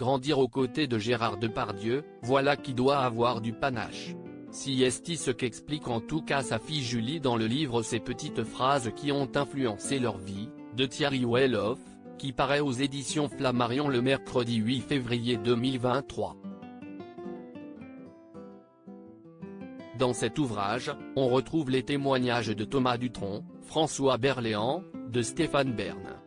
grandir aux côtés de Gérard Depardieu, voilà qui doit avoir du panache. Si est ce qu'explique en tout cas sa fille Julie dans le livre Ces petites phrases qui ont influencé leur vie, de Thierry Welloff, qui paraît aux éditions Flammarion le mercredi 8 février 2023. Dans cet ouvrage, on retrouve les témoignages de Thomas Dutronc, François Berléand, de Stéphane Bern,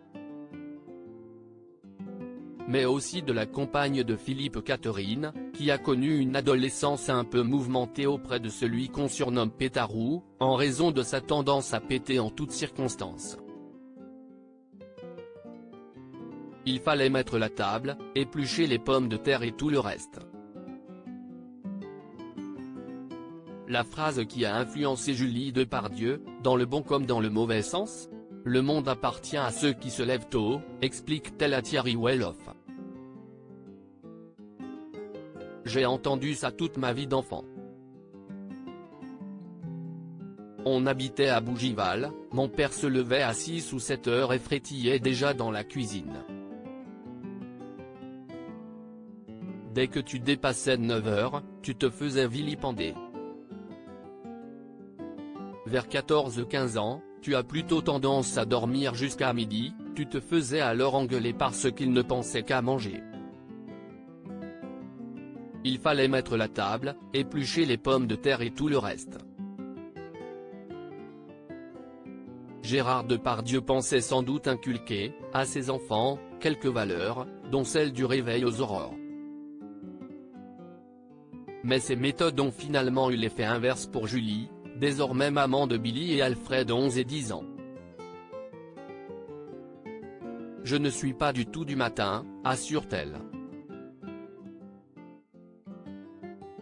mais aussi de la compagne de Philippe Catherine, qui a connu une adolescence un peu mouvementée auprès de celui qu'on surnomme Pétarou, en raison de sa tendance à péter en toutes circonstances. Il fallait mettre la table, éplucher les pommes de terre et tout le reste. La phrase qui a influencé Julie Depardieu, dans le bon comme dans le mauvais sens ? Le monde appartient à ceux qui se lèvent tôt, explique-t-elle à Thierry Welloff. J'ai entendu ça toute ma vie d'enfant. On habitait à Bougival, mon père se levait à 6 ou 7 heures et frétillait déjà dans la cuisine. Dès que tu dépassais 9 heures, tu te faisais vilipender. Vers 14-15 ans, tu as plutôt tendance à dormir jusqu'à midi, tu te faisais alors engueuler parce qu'il ne pensait qu'à manger. Il fallait mettre la table, éplucher les pommes de terre et tout le reste. Gérard Depardieu pensait sans doute inculquer, à ses enfants, quelques valeurs, dont celle du réveil aux aurores. Mais ces méthodes ont finalement eu l'effet inverse pour Julie, désormais maman de Billy et Alfred 11 et 10 ans. Je ne suis pas du tout du matin, assure-t-elle.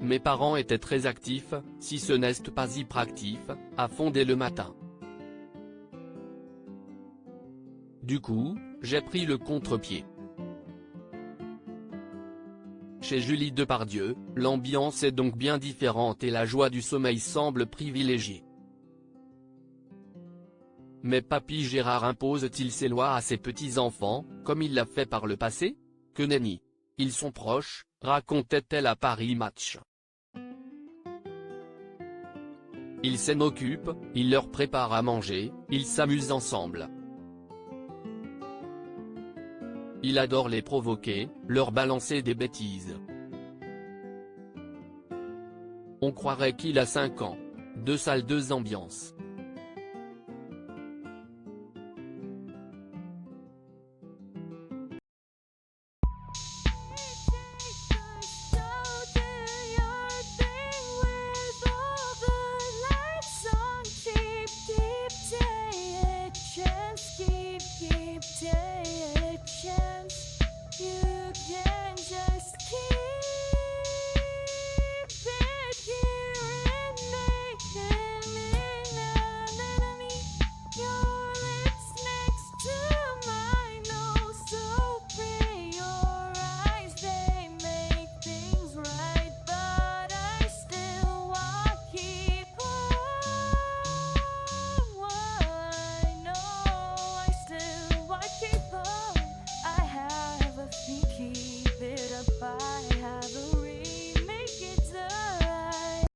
Mes parents étaient très actifs, si ce n'est pas hyperactifs, à fond dès le matin. Du coup, j'ai pris le contre-pied. Chez Julie Depardieu, l'ambiance est donc bien différente et la joie du sommeil semble privilégiée. Mais papy Gérard impose-t-il ses lois à ses petits-enfants, comme il l'a fait par le passé ? Que nenni. Ils sont proches, racontait-elle à Paris Match. Il s'en occupe, il leur prépare à manger, ils s'amusent ensemble. Il adore les provoquer, leur balancer des bêtises. On croirait qu'il a 5 ans. 2 salles 2 ambiances.